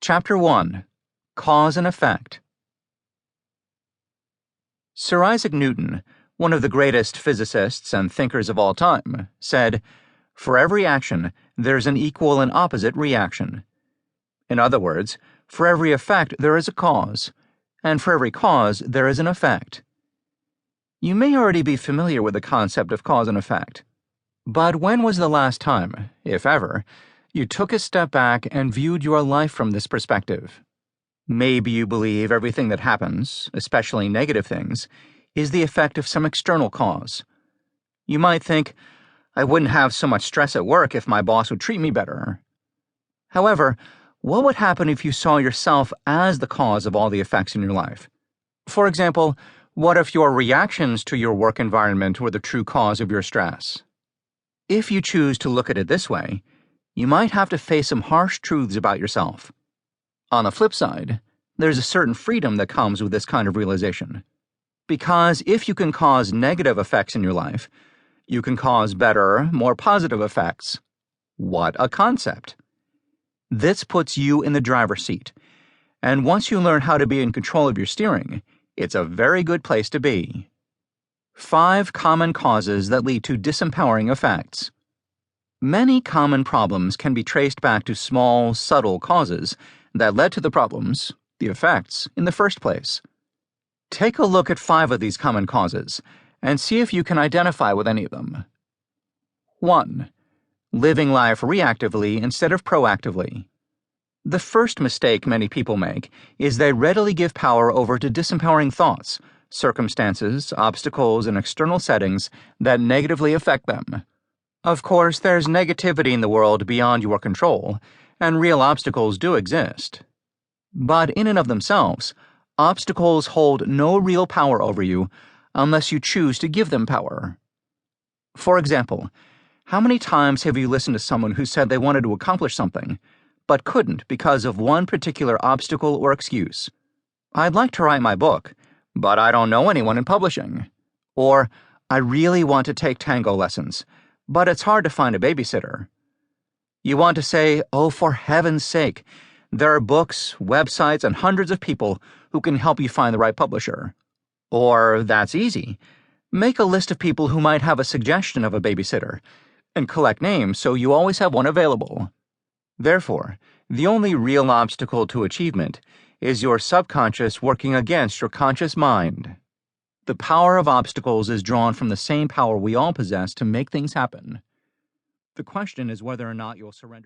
Chapter 1. Cause and Effect. Sir Isaac Newton, one of the greatest physicists and thinkers of all time, said, "For every action, there's an equal and opposite reaction." In other words, for every effect there is a cause, and for every cause there is an effect. You may already be familiar with the concept of cause and effect, but when was the last time, if ever, you took a step back and viewed your life from this perspective? Maybe you believe everything that happens, especially negative things, is the effect of some external cause. You might think, I wouldn't have so much stress at work if my boss would treat me better. However, what would happen if you saw yourself as the cause of all the effects in your life? For example, what if your reactions to your work environment were the true cause of your stress? If you choose to look at it this way, you might have to face some harsh truths about yourself. On the flip side, there's a certain freedom that comes with this kind of realization. Because if you can cause negative effects in your life, you can cause better, more positive effects. What a concept! This puts you in the driver's seat, and once you learn how to be in control of your steering, it's a very good place to be. 5 common causes that lead to disempowering effects. Many common problems can be traced back to small, subtle causes that led to the problems, the effects, in the first place. Take a look at 5 of these common causes and see if you can identify with any of them. 1. Living life reactively instead of proactively. The first mistake many people make is they readily give power over to disempowering thoughts, circumstances, obstacles, and external settings that negatively affect them. Of course, there's negativity in the world beyond your control, and real obstacles do exist. But in and of themselves, obstacles hold no real power over you unless you choose to give them power. For example, how many times have you listened to someone who said they wanted to accomplish something, but couldn't because of one particular obstacle or excuse? I'd like to write my book, but I don't know anyone in publishing. Or, I really want to take tango lessons, but it's hard to find a babysitter. You want to say, oh, for heaven's sake, there are books, websites, and hundreds of people who can help you find the right publisher. Or, that's easy. Make a list of people who might have a suggestion of a babysitter, and collect names so you always have one available. Therefore, the only real obstacle to achievement is your subconscious working against your conscious mind. The power of obstacles is drawn from the same power we all possess to make things happen. The question is whether or not you'll surrender.